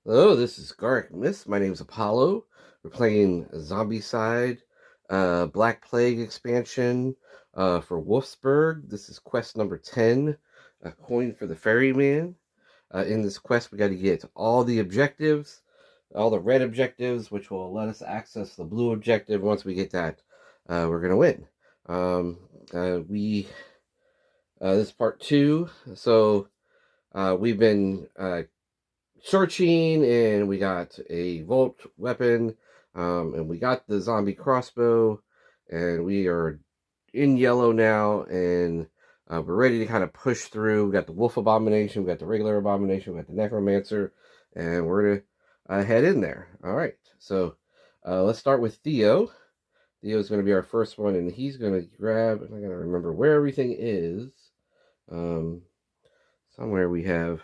Hello, this is Garrick Miss. My name is Apollo. We're playing Zombicide Black Plague expansion for Wulfsburg. This is quest number 10, a coin for the Ferryman. In this quest, we got to get all the objectives, all the red objectives, which will let us access the blue objective. Once we get that, we're going to win. This is part 2, so we've been searching, and we got a Volt weapon, and we got the zombie crossbow, and we are in yellow now, and we're ready to kind of push through. We got the Wolf Abomination, we got the regular Abomination, we got the Necromancer, and we're going to head in there. All right, so let's start with Theo. Theo's going to be our first one, and he's going to grab, and I got to remember where everything is. Somewhere we have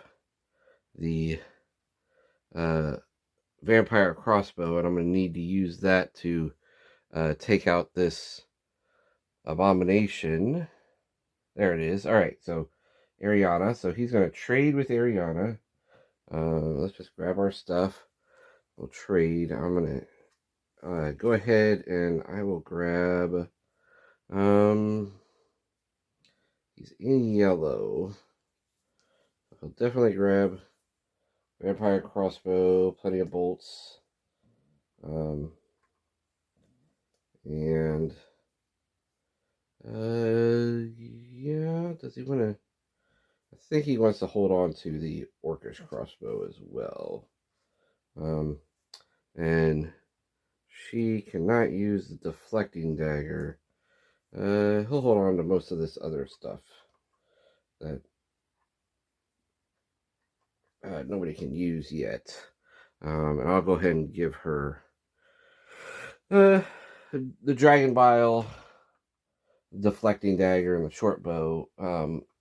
the vampire crossbow, and I'm going to need to use that to take out this abomination. There it is. All right, so Ariana. So he's going to trade with Ariana. Let's just grab our stuff. We'll trade. I'm going to go ahead and I will grab. He's in yellow. I'll definitely grab vampire crossbow, plenty of bolts. And yeah, does he want to? I think he wants to hold on to the orcish crossbow as well. And she cannot use the deflecting dagger. He'll hold on to most of this other stuff that nobody can use yet. And I'll go ahead and give her the dragon bile, deflecting dagger, and the short bow.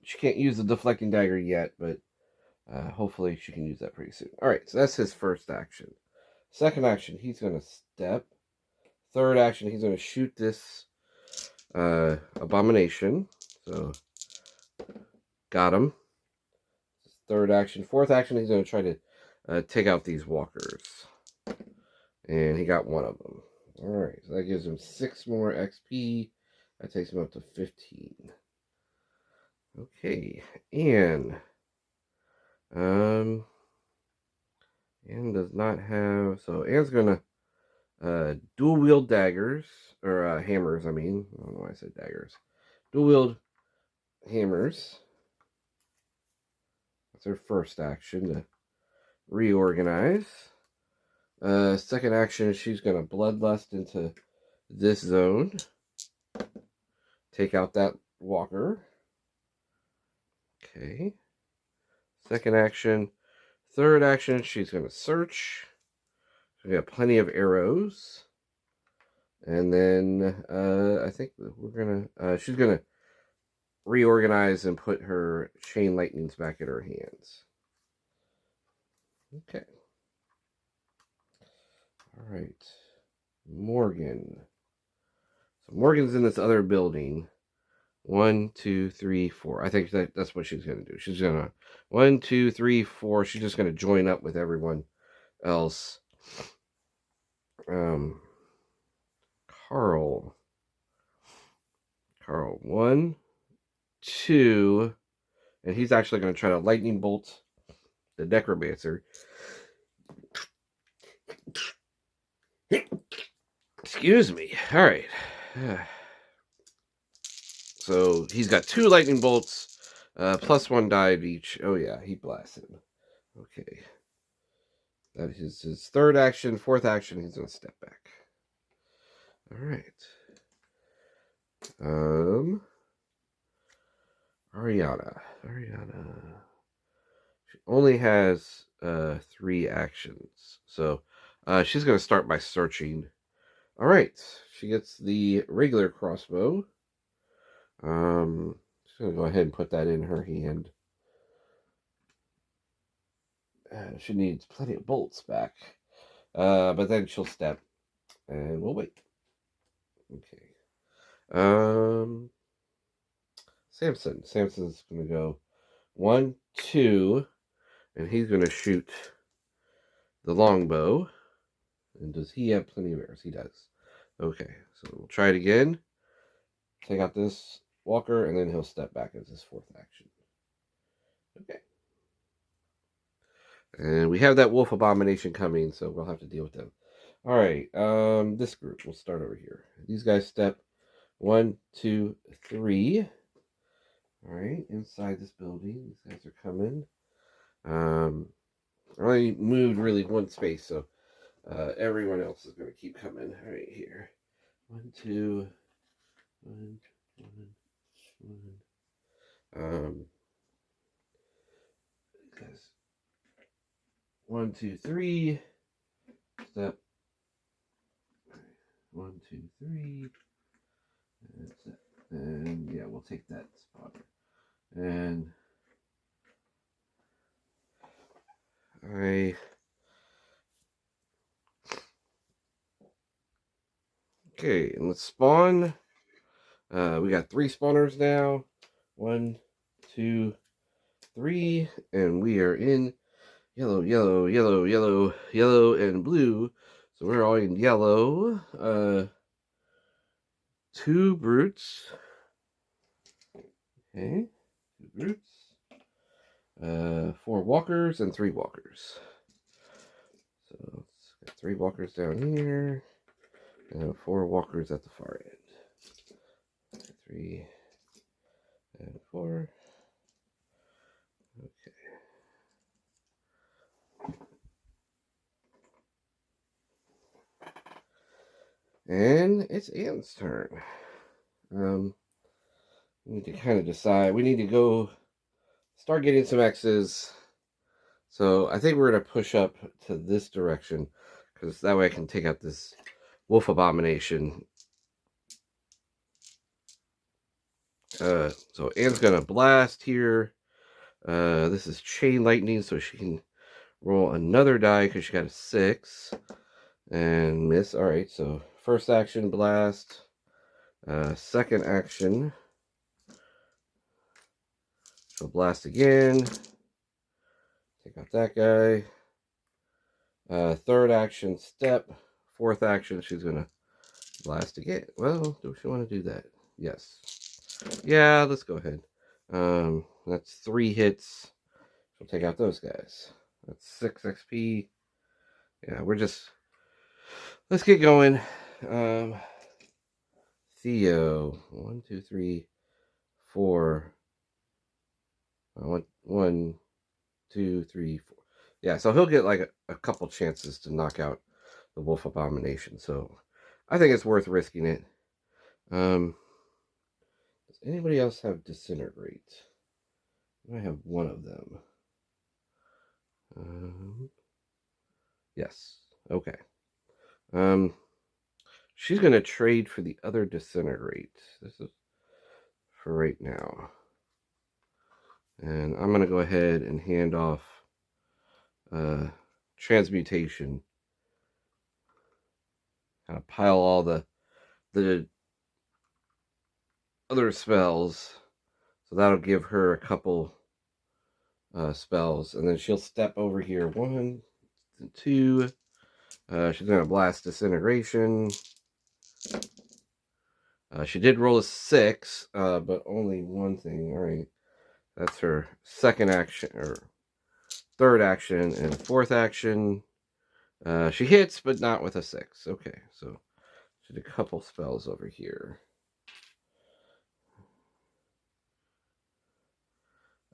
She can't use the deflecting dagger yet, but hopefully she can use that pretty soon. All right, so that's his first action. Second action, he's going to step. Third action, he's going to shoot this abomination. So, got him. Third action. Fourth action, he's going to try to take out these walkers. And he got one of them. All right, so that gives him 6 more XP. That takes him up to 15. Okay, and Anne does not have, so Anne's gonna dual wield daggers, or hammers, I mean. I don't know why I said daggers. Dual wield hammers. That's her first action, to reorganize. Second action, she's gonna bloodlust into this zone. Take out that walker. Okay. Second action. Third action, she's gonna search. We got plenty of arrows. And then I think we're gonna she's gonna reorganize and put her chain lightnings back in her hands. Okay. All right. Morgan. So Morgan's in this other building. 1, 2, 3, 4. I think that's what she's gonna do. She's gonna 1, 2, 3, 4. She's just gonna join up with everyone else. Carl. 1, 2, and he's actually going to try to lightning bolt the necromancer. Excuse me. All right. So he's got 2 lightning bolts, plus 1 die of each. Oh yeah, he blasted him. Okay. That is his third action. Fourth action, he's going to step back. All right. Ariana. She only has 3 actions. So she's going to start by searching. All right. She gets the regular crossbow. She's going to go ahead and put that in her hand. She needs plenty of bolts back. But then she'll step. And we'll wait. Okay. Samson. Samson's going to go 1, 2, and he's going to shoot the longbow. And does he have plenty of arrows? He does. Okay, so we'll try it again. Take out this walker, and then he'll step back as his fourth action. Okay. And we have that wolf abomination coming, so we'll have to deal with them. All right, this group, we'll start over here. These guys step 1, 2, 3. All right, inside this building, these guys are coming. I only moved really one space, so everyone else is going to keep coming. All right, here. 1, 2, 1, 1. Guys, 1, 2, 3. Step. 1, 2, 3. That's it. And yeah, we'll take that spot. And okay, and let's spawn. We got 3 spawners now. 1, 2, 3, and we are in yellow, yellow, yellow, yellow, yellow, and blue. So we're all in yellow. 2 brutes. Okay, 2 brutes. 4 walkers and 3 walkers. So let's get 3 walkers down here. And 4 walkers at the far end. 3 and 4. Okay. And it's Anne's turn. We need to kind of decide. We need to go start getting some X's. So I think we're going to push up to this direction, because that way I can take out this wolf abomination. So Anne's going to blast here. This is chain lightning, so she can roll another die because she got a 6 and miss. All right, so first action blast. Second action, she'll blast again. Take out that guy. Third action, step. Fourth action, she's gonna blast again. Well, do she want to do that? Yes. Yeah, let's go ahead. That's 3 hits. She'll take out those guys. That's 6 XP. Yeah, let's get going. Theo, 1, 2, 3, 4. 1, 2, 3, 4. Yeah, so he'll get like a couple chances to knock out the wolf abomination. So I think it's worth risking it. Does anybody else have disintegrate? I have one of them. Yes. Okay. She's gonna trade for the other disintegrate. This is for right now. And I'm gonna go ahead and hand off transmutation. Kind of pile all the other spells, so that'll give her a couple spells, and then she'll step over here. 1 and 2. She's gonna blast disintegration. She did roll a 6, but only one thing. All right, that's her second action or third action and fourth action. She hits, but not with a 6. Okay, so she did a couple spells over here.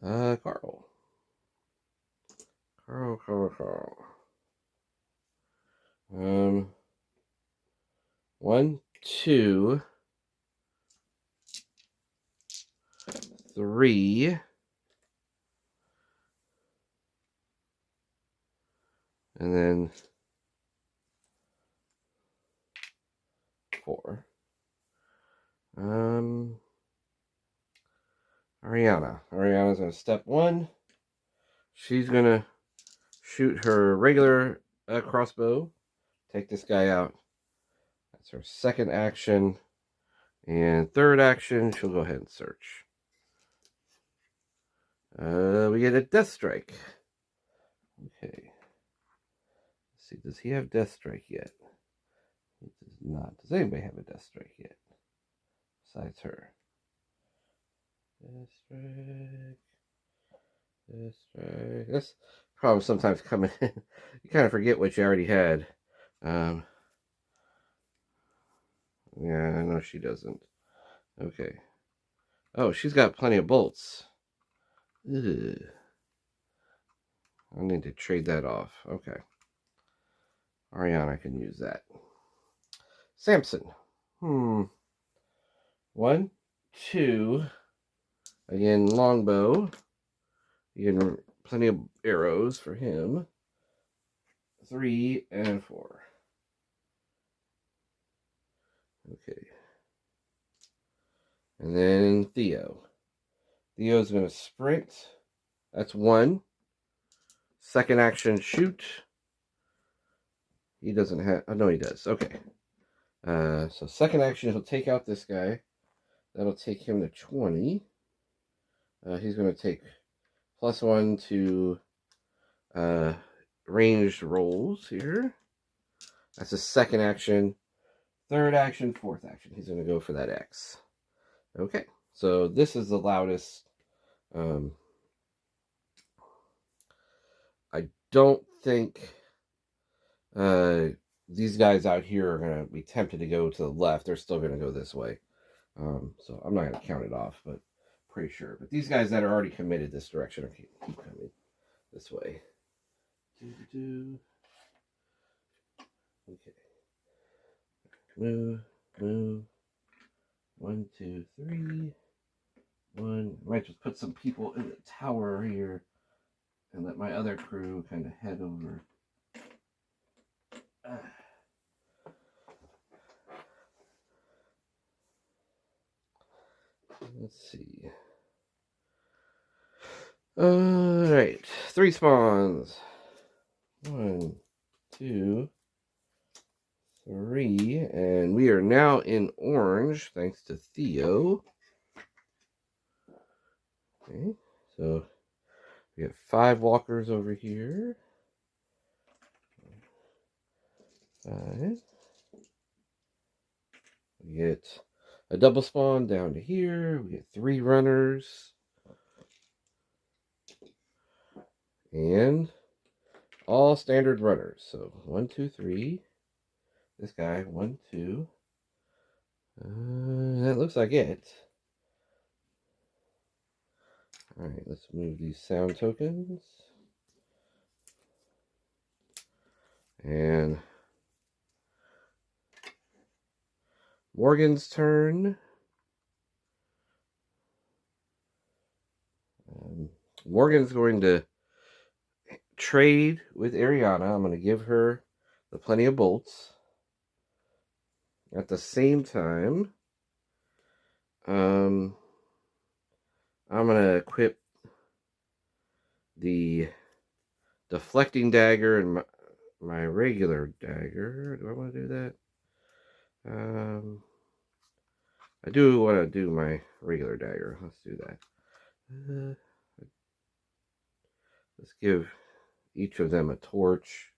Carl. 1, 2, 3, and then 4. Ariana's gonna step 1. She's gonna shoot her regular crossbow. Take this guy out. That's her second action. And third action, she'll go ahead and search. We get a death strike. Okay. Let's see, does he have Death Strike yet? He does not. Does anybody have a Death Strike yet? Besides her. Death Strike. Death Strike. That's the problem sometimes coming in. You kind of forget what you already had. Yeah, I know she doesn't. Okay. Oh, she's got plenty of bolts. Ugh. I need to trade that off. Okay. Ariana can use that. Samson. 1, 2. Again, longbow. You get plenty of arrows for him. 3 and 4. Okay. And then Theo. Theo's going to sprint. That's 1. Second action, shoot. He doesn't have... Oh, no, he does. Okay. So second action, he'll take out this guy. That'll take him to 20. He's going to take +1 to ranged rolls here. That's his second action. Third action, fourth action. He's going to go for that X. Okay. So this is the loudest. I don't think these guys out here are going to be tempted to go to the left. They're still going to go this way. So I'm not going to count it off, but pretty sure. But these guys that are already committed this direction are keep coming this way. Okay. Move. 1, 2, 3. 1. I might just put some people in the tower here and let my other crew kind of head over. Let's see. Alright. 3 spawns. 1, 2, 3. And we are now in orange, thanks to Theo. Okay. So we have 5 walkers over here. 5. We get a double spawn down to here. We get 3 runners. And all standard runners. So 1, 2, 3. This guy, 1, 2. That looks like it. Alright, let's move these sound tokens. And Morgan's turn. Morgan's going to trade with Ariana. I'm going to give her the plenty of bolts. At the same time, I'm going to equip the deflecting dagger and my regular dagger. Do I want to do that? I do want to do my regular dagger. Let's do that. Let's give each of them a torch.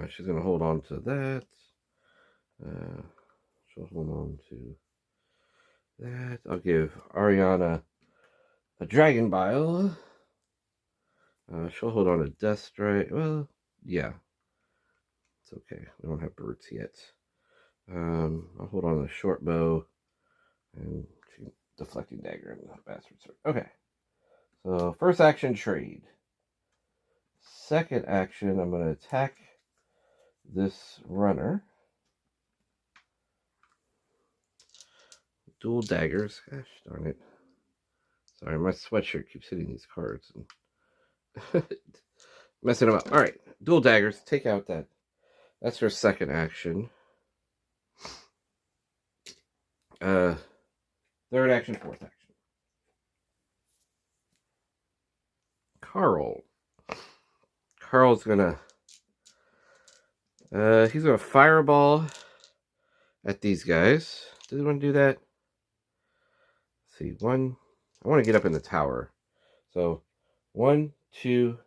She's going to hold on to that. She'll hold on to that. I'll give Ariana a dragon bile. She'll hold on to Death Strike. Well, yeah. It's okay. We don't have birds yet. I'll hold on to the short bow. And deflecting dagger and the bastard sword. Okay. So, first action, trade. Second action, I'm going to attack this runner. Dual daggers. Gosh darn it. Sorry, my sweatshirt keeps hitting these cards and messing them up. Alright, dual daggers. Take out that. That's her second action. Third action, fourth action. Carl's gonna he's gonna fireball at these guys. Does he want to do that? Let's see, 1. I want to get up in the tower. So 1, 2,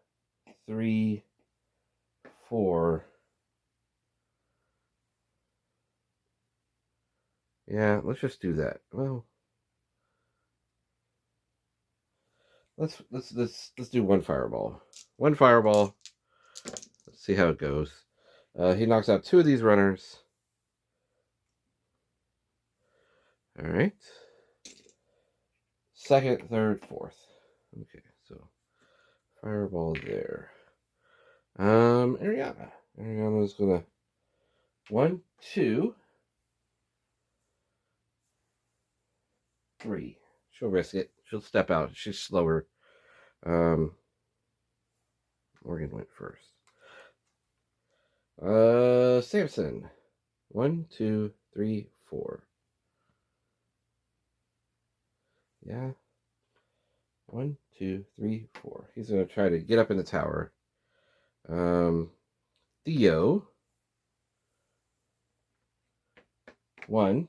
3, 4. Yeah, let's just do that. Well, let's do one fireball. One fireball. Let's see how it goes. He knocks out 2 of these runners. All right. Second, third, fourth. Okay, so fireball there. Ariana. Ariana's gonna 1, 2, 3. She'll risk it. She'll step out. She's slower. Morgan went first. Samson. 1, 2, 3, 4. Yeah. 1, 2, 3, 4. He's gonna try to get up in the tower. Theo. 1.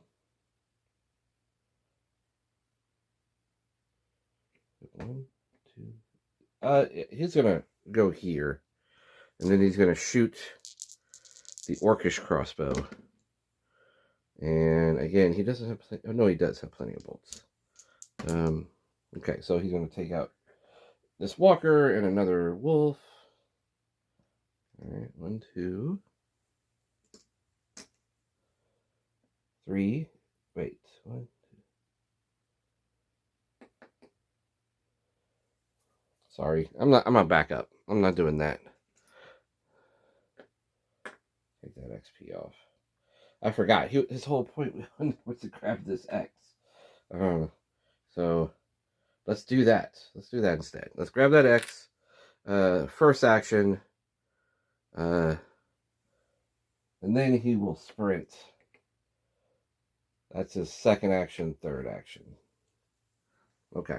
1, 2. He's gonna go here, and then he's gonna shoot the orcish crossbow. And again, he doesn't have. Oh no, he does have plenty of bolts. Okay, so he's gonna take out this walker and another wolf. All right, 1, 2, 3. Wait, 1, 2. Sorry, I'm gonna back up. I'm not doing that. Take that XP off. I forgot. His whole point was to grab this X. So let's do that. Let's do that instead. Let's grab that X. First action. And then he will sprint. That's his second action, third action. Okay.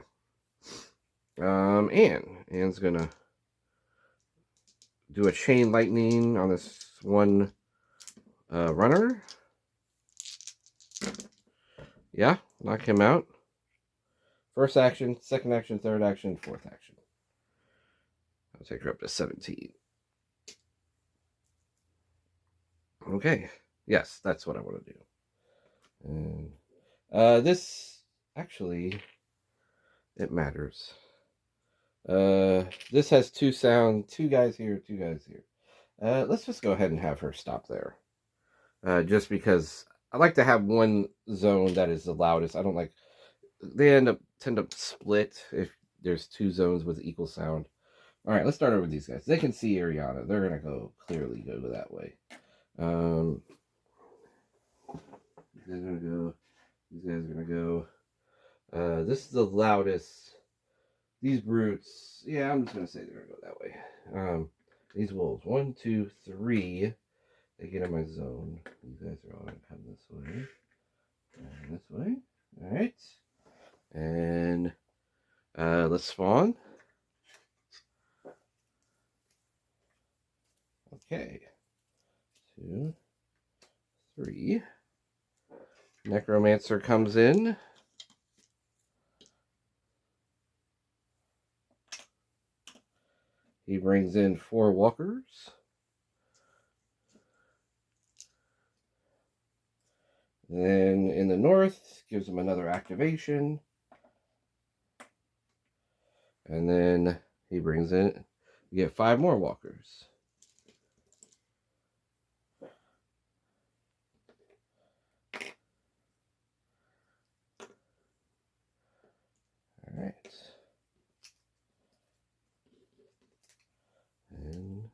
Anne's gonna do a chain lightning on this one runner. Yeah, knock him out. First action, second action, third action, fourth action. I'll take her up to 17. Okay. Yes, that's what I want to do. And this actually it matters. This has 2 sound, 2 guys here, 2 guys here. Let's just go ahead and have her stop there. Just because I like to have one zone that is the loudest. I don't like they tend to split if there's 2 zones with equal sound. All right, let's start over with these guys. They can see Ariana. They're gonna clearly go that way. These guys are gonna go. These guys are gonna go. This is the loudest. These brutes. Yeah, I'm just gonna say they're gonna go that way. These wolves. 1, 2, 3. They get in my zone. These guys are all gonna come this way. And this way. All right. And let's spawn. Okay. 2, 3. Necromancer comes in. He brings in 4 walkers. Then in the north, gives him another activation. And then he brings in, you get 5 more walkers. All right. And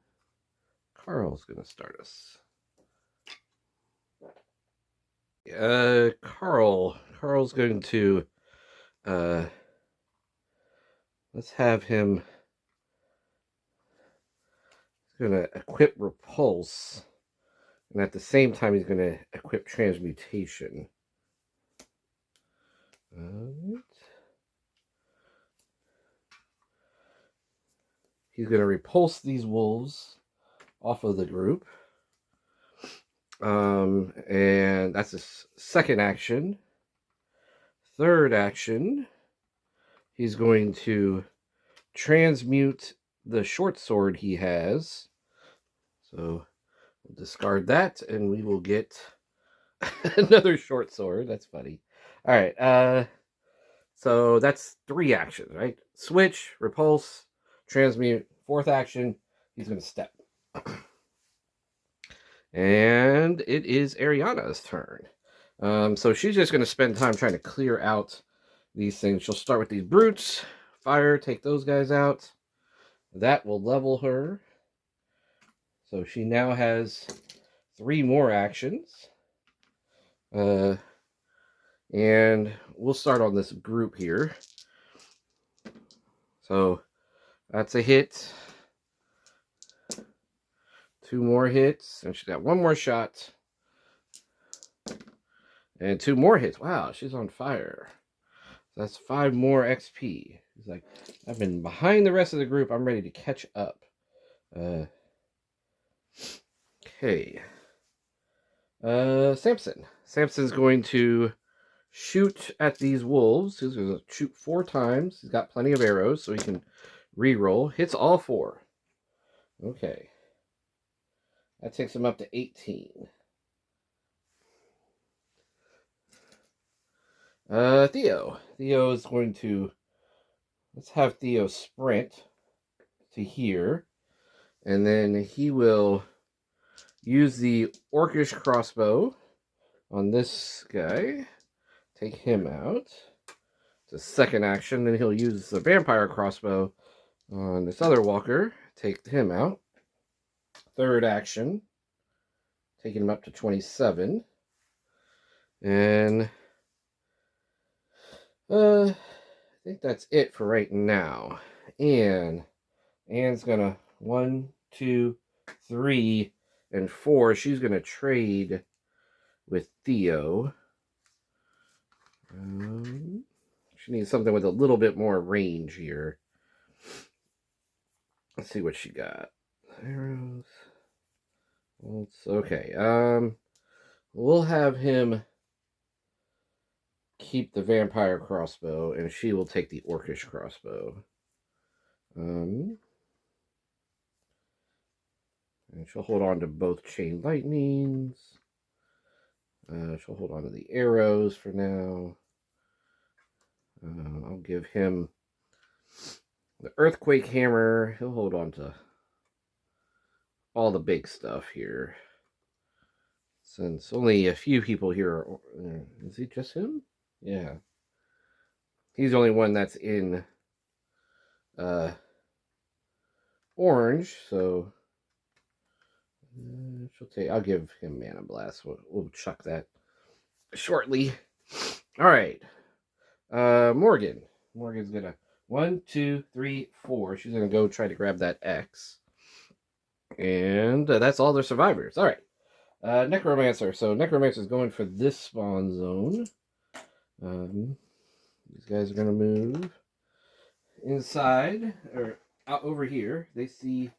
Carl's going to start us. Carl's going to, let's have him, he's going to equip Repulse. And at the same time, he's going to equip Transmutation. Right. He's going to repulse these wolves off of the group. And that's his second action. Third action, he's going to transmute the short sword he has. So we'll discard that, and we will get another short sword. That's funny. All right. So that's 3 actions, right? Switch, repulse, transmute. 4th action, he's going to step. And it is Ariana's turn. So she's just going to spend time trying to clear out these things. She'll start with these brutes. Fire, take those guys out. That will level her. So she now has 3 more actions. And we'll start on this group here. So that's a hit. 2 more hits. And she's got 1 more shot. And 2 more hits. Wow, she's on fire. That's 5 more XP. He's like, I've been behind the rest of the group. I'm ready to catch up. Okay. Samson. Samson's going to shoot at these wolves. He's going to shoot 4 times. He's got plenty of arrows, so he can re-roll. Hits all 4. Okay. That takes him up to 18. Theo. Theo is going to... Let's have Theo sprint to here. And then he will use the Orcish crossbow on this guy. Take him out. It's a 2nd action. Then he'll use the vampire crossbow on this other walker. Take him out. 3rd action. Taking him up to 27. And I think that's it for right now. And Anne's gonna 1, 2, 3, and 4. She's gonna trade with Theo. She needs something with a little bit more range here. Let's see what she got. Arrows. Okay. We'll have him keep the vampire crossbow, and she will take the Orcish crossbow. And she'll hold on to both chain lightnings. She'll hold on to the arrows for now. I'll give him the earthquake hammer. He'll hold on to all the big stuff here. Since only a few people here are... Is it just him? Yeah. He's the only one that's in orange, so I'll give him Mana Blast. We'll chuck that shortly. All right. Morgan. Morgan's gonna 1, 2, 3, 4. She's gonna go try to grab that X. And that's all their survivors. All right. Necromancer. So Necromancer's going for this spawn zone. These guys are gonna move inside or out over here. They see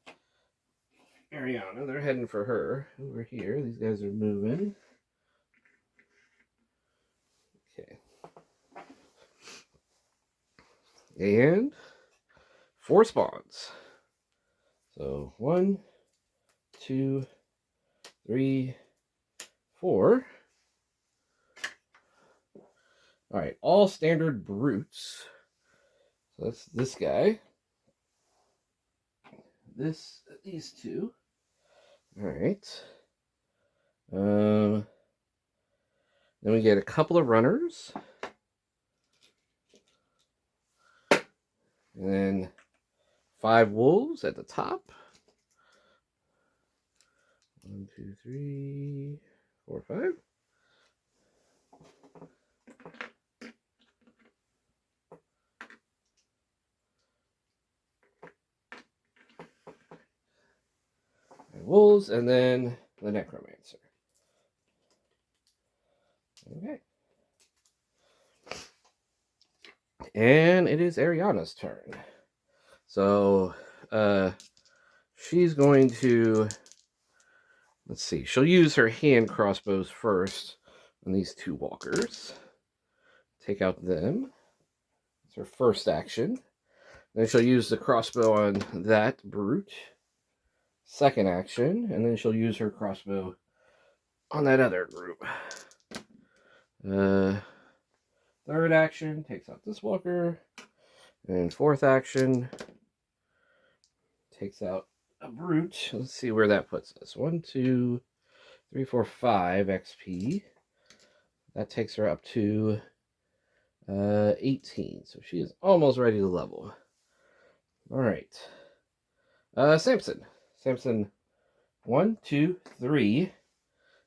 Ariana. They're heading for her over here. These guys are moving. Okay. And 4 spawns. So 1, 2, 3, 4. All right, all standard brutes. So that's this guy. These 2. All right. Then we get a couple of runners. And then 5 wolves at the top. 1, 2, 3, 4, 5. Wolves, and then the Necromancer. Okay. And it is Ariana's turn. So, she's going to, let's see, she'll use her hand crossbows first on these 2 walkers. Take out them. It's her first action. Then she'll use the crossbow on that brute. Second action, and then she'll use her crossbow on that other group. Third action, takes out this walker. And fourth action, takes out a brute. Let's see where that puts us. 1, 2, 3, 4, 5 XP. That takes her up to 18. So she is almost ready to level. All right. Samson. Samson, 1, 2, 3.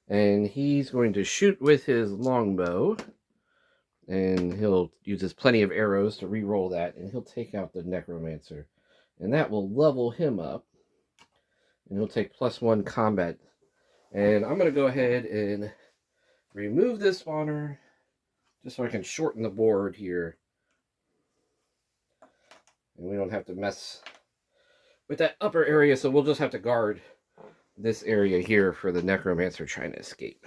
And he's going to shoot with his longbow. And he'll use his plenty of arrows to re-roll that. And he'll take out the necromancer. And that will level him up. And he'll take +1 combat. And I'm going to go ahead and remove this spawner. Just so I can shorten the board here. And we don't have to mess with that upper area. So we'll just have to guard this area here for the necromancer trying to escape.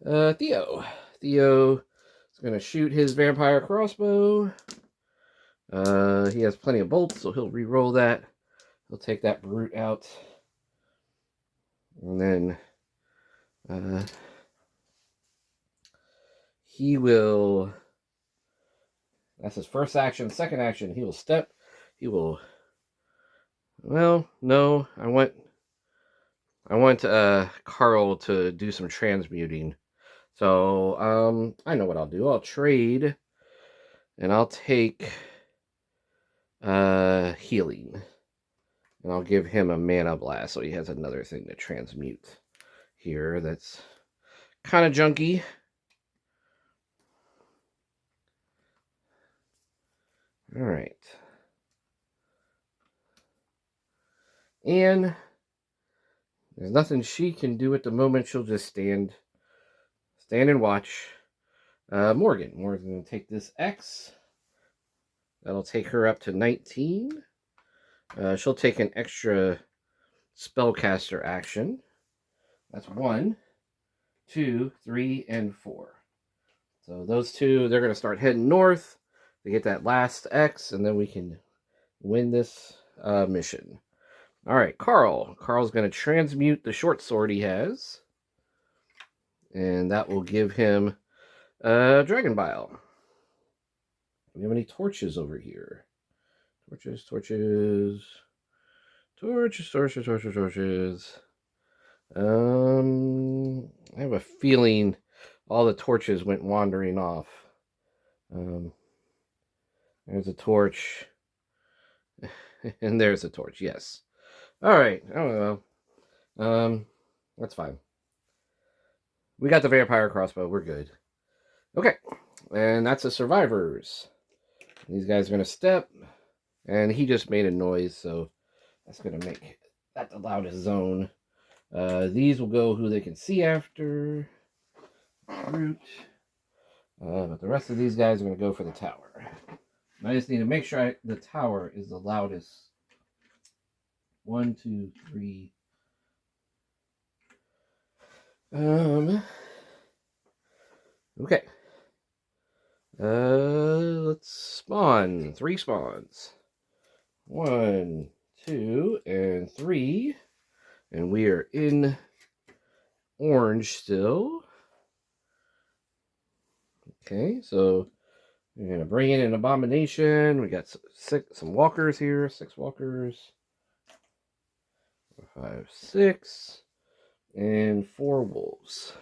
Theo. Theo is going to shoot his vampire crossbow. He has plenty of bolts, so he'll re-roll that. He'll take that brute out. And then he will... That's his first action. Second action, he will step. He will... Well, no, I want Carl to do some transmuting. So, I know what I'll do. I'll trade, and I'll take healing. And I'll give him a mana blast, so he has another thing to transmute here that's kind of junky. All right. And there's nothing she can do at the moment. She'll just stand and watch. Morgan's going to take this X. That'll take her up to 19. She'll take an extra spellcaster action. That's 1, 2, 3, and 4. So those two, they're going to start heading north to get that last X, and then we can win this mission. All right, Carl. Carl's going to transmute the short sword he has. And that will give him Dragon Bile. Do we have any torches over here? Torches. I have a feeling all the torches went wandering off. There's a torch. And there's a torch, yes. All right, I don't know. That's fine. We got the vampire crossbow. We're good. Okay, and that's the survivors. These guys are going to step, and he just made a noise, so that's going to make that the loudest zone. These will go who they can see after. Root. But the rest of these guys are going to go for the tower. I just need to make sure the tower is the loudest. 1, 2, 3. Okay. Let's spawn. 3 spawns. 1, 2, and 3. And we are in orange still. Okay, so we're going to bring in an abomination. We got some walkers here. 6 walkers. 4, 5, 6. And 4 wolves.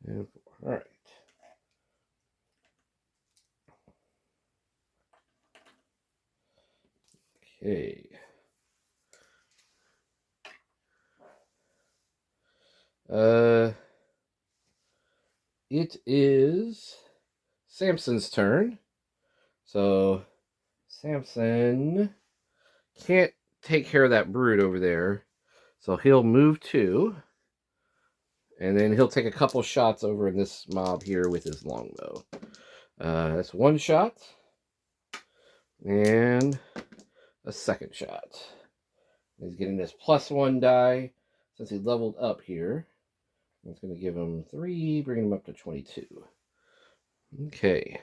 And 4. All right. Okay. It is Samson's turn. So Samson can't take care of that brood over there. So he'll move 2. And then he'll take a couple shots over in this mob here with his longbow. That's 1 shot. And a second shot. He's getting this +1 die since he leveled up here. That's going to give him 3, bringing him up to 22. Okay.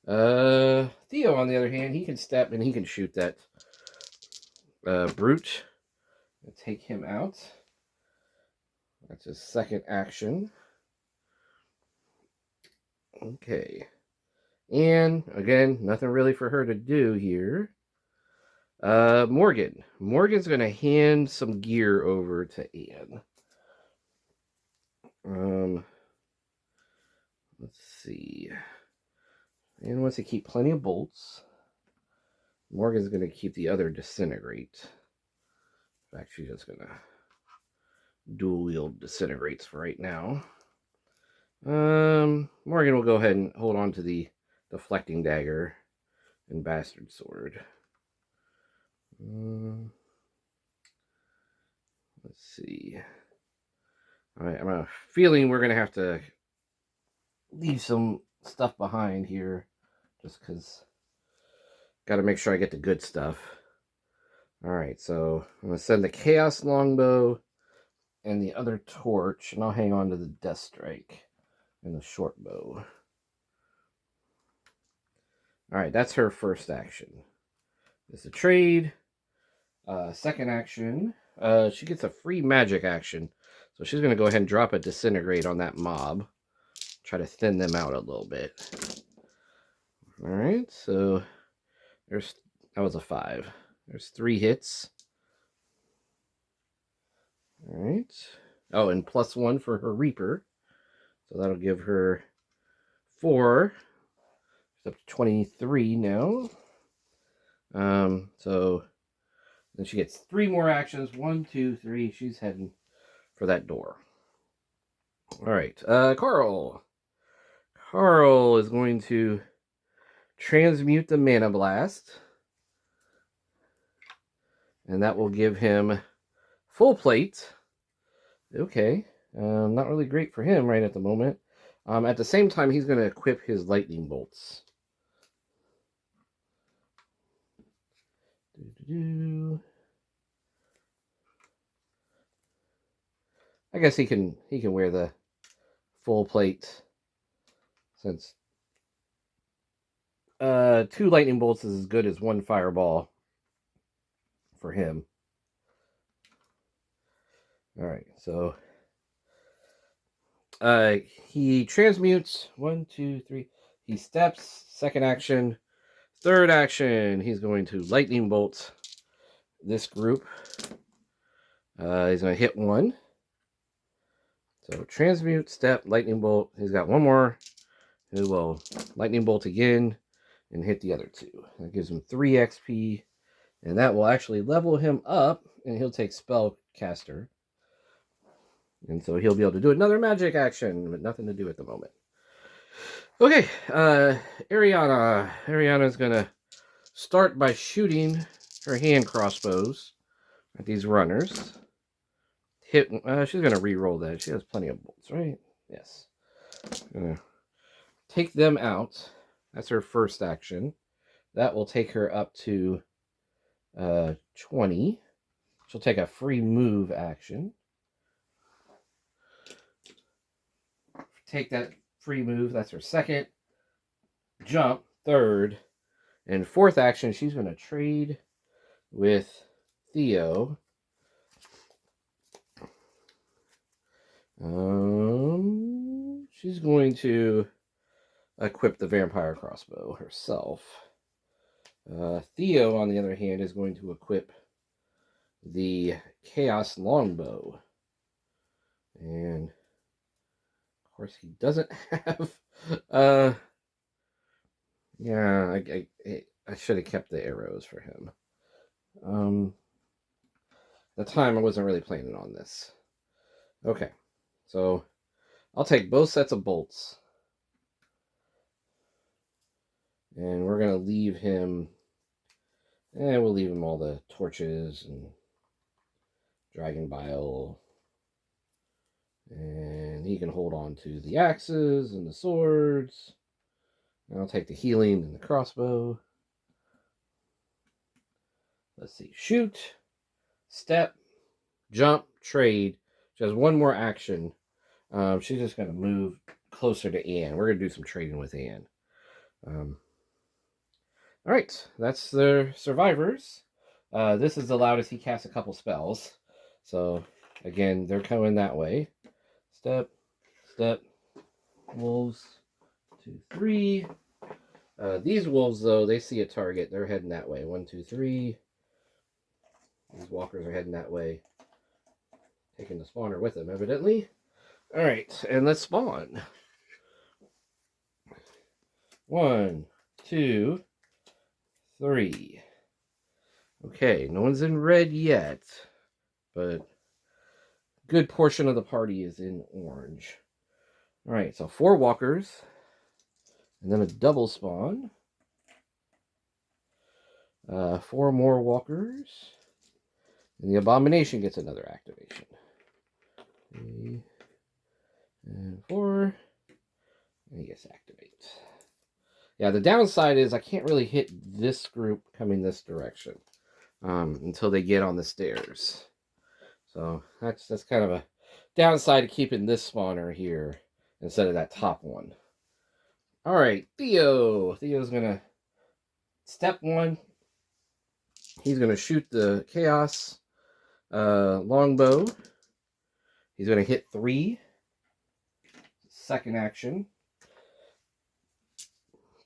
Theo, on the other hand, he can step and he can shoot that brute. And take him out. That's his second action. Okay. And, again, nothing really for her to do here. Morgan. Morgan's going to hand some gear over to Anne. Let's see. Anne wants to keep plenty of bolts. Morgan's going to keep the other disintegrate. In fact, she's just going to dual wield disintegrates for right now. Morgan will go ahead and hold on to the deflecting dagger and bastard sword. Let's see. All right, I'm feeling we're gonna have to leave some stuff behind here, just because. Got to make sure I get the good stuff. All right, so I'm gonna send the Chaos Longbow and the other torch, and I'll hang on to the Death Strike and the short bow. All right, that's her first action. It's a trade. Second action, she gets a free magic action. So she's going to go ahead and drop a disintegrate on that mob. Try to thin them out a little bit. All right, so that was a 5. There's 3 hits. All right. Oh, and +1 for her Reaper. So that'll give her 4. She's up to 23 now. So then she gets 3 more actions. 1, 2, 3. She's heading for that door. All right. Carl. Carl is going to transmute the Mana Blast. And that will give him full plate. Okay. Not really great for him right at the moment. At the same time, he's going to equip his lightning bolts. I guess he can wear the full plate, since 2 lightning bolts is as good as 1 fireball for him. All right, so he transmutes 1, 2, 3. He steps. Second action. Third action, he's going to lightning bolt this group. He's going to hit 1. So transmute, step, lightning bolt. He's got 1 more. He will lightning bolt again and hit the other 2. That gives him 3 XP. And that will actually level him up, and he'll take Spellcaster. And so he'll be able to do another magic action, but nothing to do at the moment. Okay, Ariana. Ariana's going to start by shooting her hand crossbows at these runners. Hit. She's going to re-roll that. She has plenty of bolts, right? Yes. Gonna take them out. That's her first action. That will take her up to 20. She'll take a free move action. Take that free move. That's her second. Jump, third. And fourth action, she's going to trade with Theo. She's going to equip the vampire crossbow herself. Theo, on the other hand, is going to equip the chaos longbow. And of course, he doesn't have. Yeah, I should have kept the arrows for him. The time I wasn't really planning on this. Okay, so I'll take both sets of bolts. And we're going to leave him. We'll leave him all the torches and dragon bile. And he can hold on to the axes and the swords. And I'll take the healing and the crossbow. Let's see. Shoot, step, jump, trade. She has one more action. She's just going to move closer to Anne. We're going to do some trading with Anne. All right, that's the survivors. This is the loudest he casts a couple spells. So, again, they're coming that way. Step, step, wolves, 2, 3. These wolves, though, they see a target. They're heading that way. 1, 2, 3. These walkers are heading that way. Taking the spawner with them, evidently. All right, and let's spawn. 1, 2, 3. Okay, no one's in red yet, but good portion of the party is in orange. All right, so 4 walkers, and then a double spawn. 4 more walkers, and the abomination gets another activation. 3 and 4, and he gets activate. Yeah, the downside is I can't really hit this group coming this direction until they get on the stairs. So that's kind of a downside of keeping this spawner here instead of that top one. All right, Theo. Theo's going to step 1. He's going to shoot the chaos longbow. He's going to hit 3. Second action.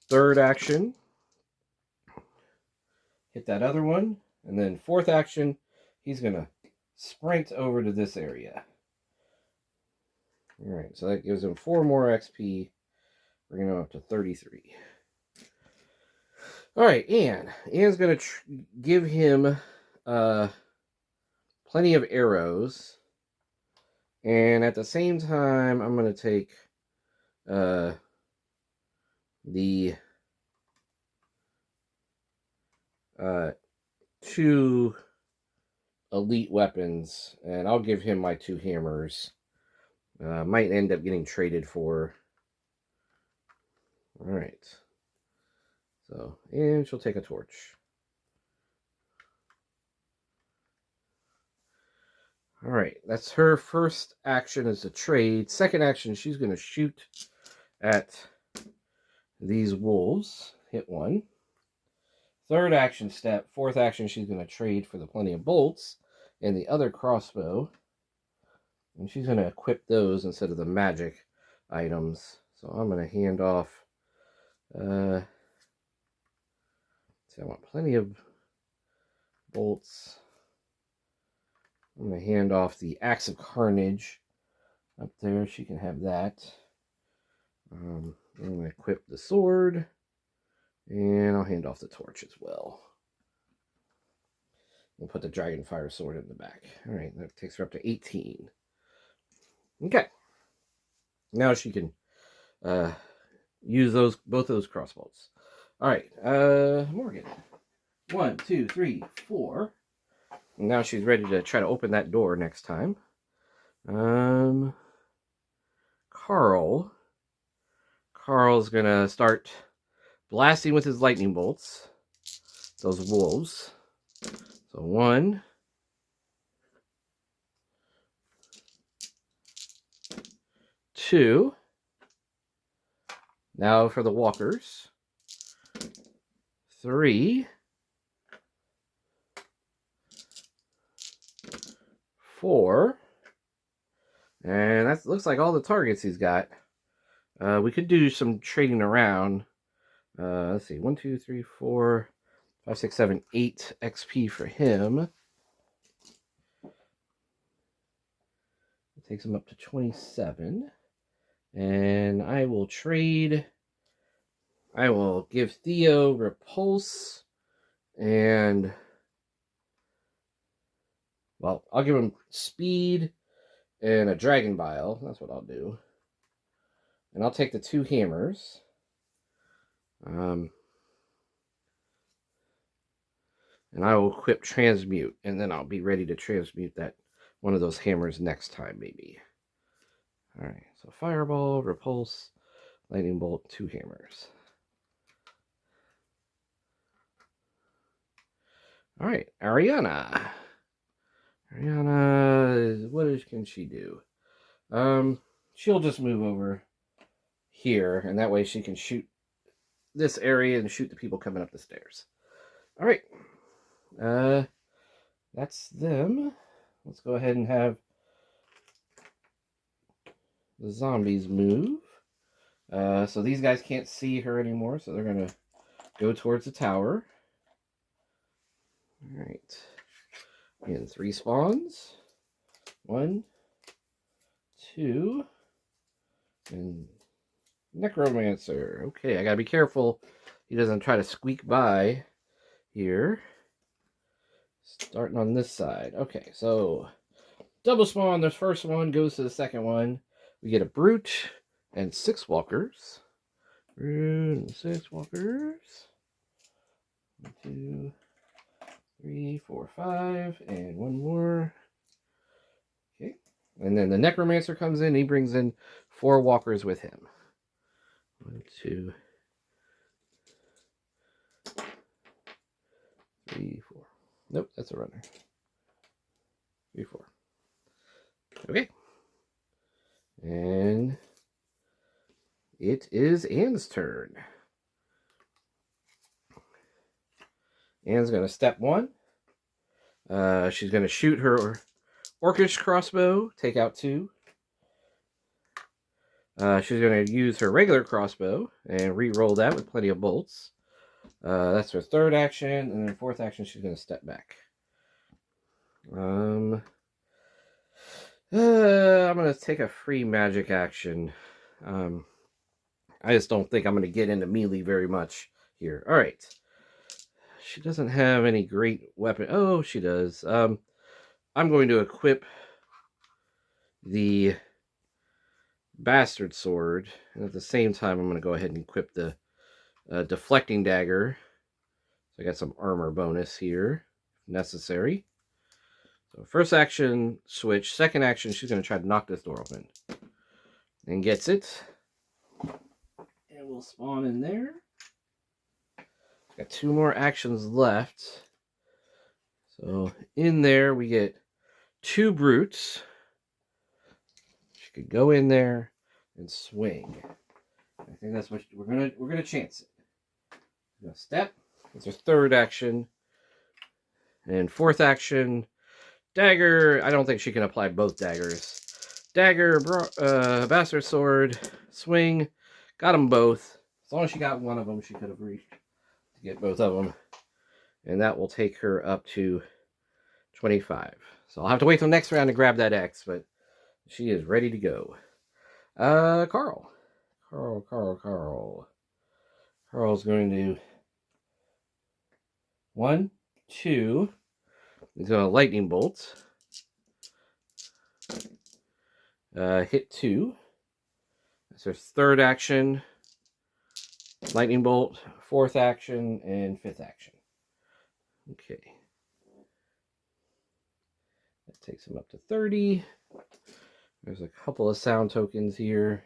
Third action. Hit that other one. And then fourth action, he's going to sprint over to this area. All right, so that gives him 4 more XP. We're going to go up to 33. All right, Anne. Anne's going to give him plenty of arrows. And at the same time, I'm going to take the 2 elite weapons, and I'll give him my 2 hammers. Might end up getting traded for. All right. So, and she'll take a torch. All right, that's her first action as a trade. Second action, she's going to shoot at these wolves. Hit 1. Third action step. Fourth action, she's going to trade for the plenty of bolts and the other crossbow. And she's going to equip those instead of the magic items. So I'm going to hand off. I want plenty of bolts. I'm going to hand off the Axe of Carnage up there. She can have that. I'm going to equip the sword. And I'll hand off the torch as well. We'll put the Dragonfire sword in the back. All right, that takes her up to 18. Okay. Now she can use both of those crossbows. All right, Morgan. 1, 2, 3, 4. And now she's ready to try to open that door next time. Carl's gonna start blasting with his lightning bolts those wolves. So 1, 2. Now for the walkers. 3, 4. And that looks like all the targets he's got. We could do some trading around. Let's see. 1, 2, 3, 4, 5, 6, 7, 8 XP for him. It takes him up to 27. And I will trade. I will give Theo Repulse. And, well, I'll give him Speed and a Dragon Bile. That's what I'll do. And I'll take the 2 hammers. And I will equip Transmute. And then I'll be ready to transmute that one of those hammers next time, maybe. Alright, so Fireball, Repulse, Lightning Bolt, 2 hammers. Alright, Ariana. Ariana, can she do? She'll just move over here, and that way she can shoot this area and shoot the people coming up the stairs. All right. That's them. Let's go ahead and have the zombies move. So these guys can't see her anymore, so they're going to go towards the tower. All right. And 3 spawns. 1, 2, and Necromancer. Okay, I gotta be careful he doesn't try to squeak by here. Starting on this side. Okay, so double spawn. The first one goes to the second one. We get a brute and 6 walkers. Brute and 6 walkers. 1, 2, 3, 4, 5, and 1 more. Okay, and then the Necromancer comes in. He brings in 4 walkers with him. 1, 2, 3, 4. Nope, that's a runner. 3, 4. Okay. And it is Anne's turn. Anne's going to step 1. She's going to shoot her Orcish crossbow, take out 2. She's going to use her regular crossbow and re-roll that with plenty of bolts. That's her 3rd action, and then 4th action she's going to step back. I'm going to take a free magic action. I just don't think I'm going to get into melee very much here. All right. She doesn't have any great weapon. Oh, she does. I'm going to equip the Bastard Sword, and at the same time I'm going to go ahead and equip the deflecting dagger. So I got some armor bonus here if necessary. So first action, switch. 2nd action, she's going to try to knock this door open. And gets it. And we'll spawn in there. Got 2 more actions left. So in there we get 2 brutes. She could go in there and swing. I think that's what we're gonna chance it. We're gonna step. It's her 3rd action. And 4th action, dagger. I don't think she can apply both daggers. Dagger, Bastard Sword, swing. Got them both. As long as she got one of them, she could have reached to get both of them. And that will take her up to 25. So I'll have to wait till next round to grab that X, but she is ready to go. Carl. Carl's going to 1, 2. He's going to lightning bolt. Hit 2. That's her 3rd action. Lightning bolt, 4th action, and 5th action. Okay. That takes him up to 30. There's a couple of sound tokens here.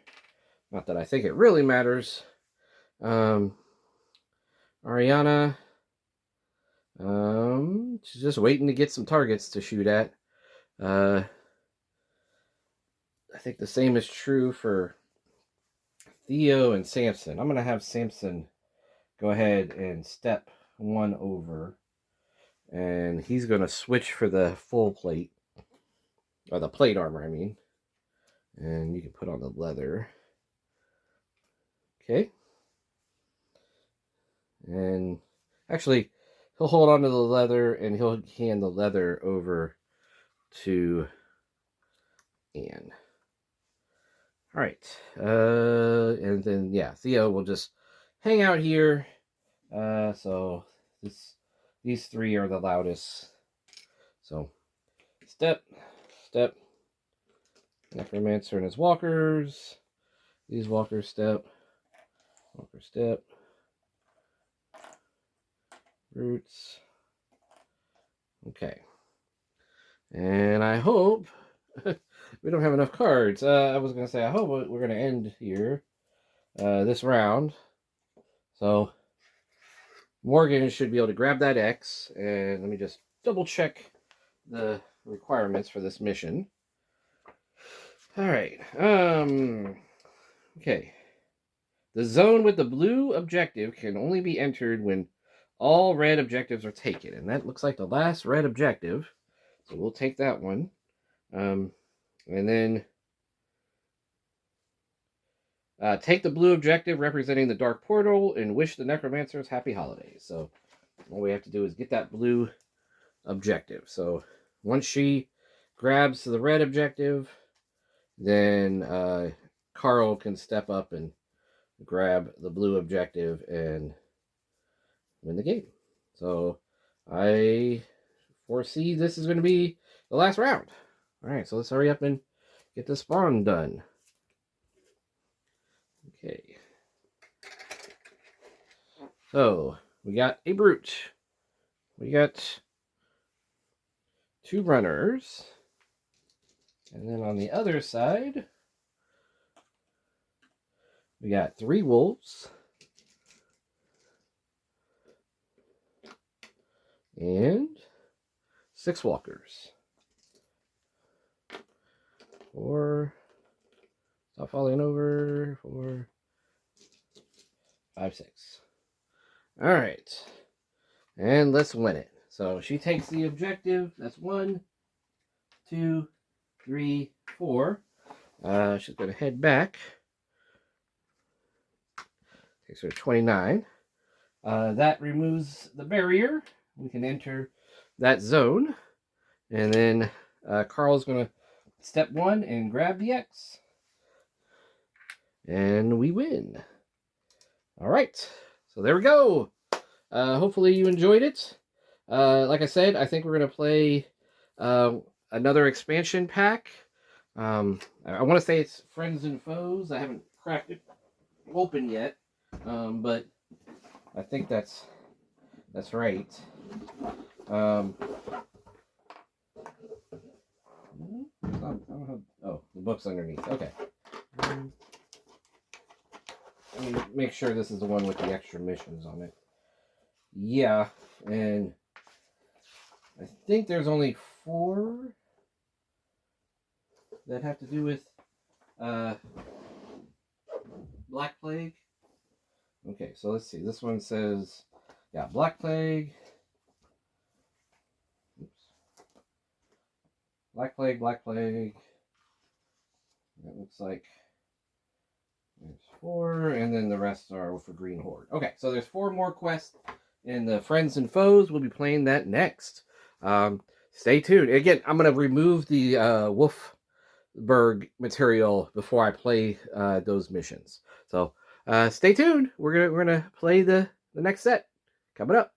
Not that I think it really matters. Ariana. She's just waiting to get some targets to shoot at. I think the same is true for Theo and Samson. I'm going to have Samson go ahead and step 1 over. And he's going to switch for the full plate. Or the plate armor, I mean. And you can put on the leather. Okay. And actually, he'll hold on to the leather and he'll hand the leather over to Anne. All right. And then, yeah, Theo will just hang out here. So these 3 are the loudest. So step. Necromancer and his walkers. These walkers step. Walker step. Roots. Okay. And I hope we don't have enough cards. I was going to say, I hope we're going to end here this round. So Morgan should be able to grab that X. And let me just double check the requirements for this mission. All right. Okay. The zone with the blue objective can only be entered when all red objectives are taken, and that looks like the last red objective. So we'll take that one. And then take the blue objective representing the dark portal and wish the necromancers happy holidays. So all we have to do is get that blue objective. So once she grabs the red objective, then Carl can step up and grab the blue objective and win the game. So I foresee this is going to be the last round. All right, so let's hurry up and get the spawn done. Okay. So we got a brute. We got 2 runners. And then on the other side, we got 3 wolves. And 6 walkers. 4. Stop falling over. 4, 5, 6. All right. And let's win it. So she takes the objective. That's 1, 2, 3, 4. She's going to head back. Takes her to 29. That removes the barrier. We can enter that zone. And then Carl's going to step 1 and grab the X. And we win. All right. So there we go. Hopefully you enjoyed it. Like I said, I think we're going to play another expansion pack. I want to say it's Friends and Foes. I haven't cracked it open yet. But I think that's right. Oh, the book's underneath. Okay. Let me make sure this is the one with the extra missions on it. Yeah, and I think there's only 4 that have to do with Black Plague. Okay, so let's see. This one says, yeah, Black Plague. Oops. Black Plague, Black Plague. That looks like there's 4, and then the rest are for Green Horde. Okay, so there's 4 more quests in the Friends and Foes. We'll be playing that next. Stay tuned. Again, I'm going to remove the Wulfsburg material before I play those missions. So stay tuned. We're gonna play the next set coming up.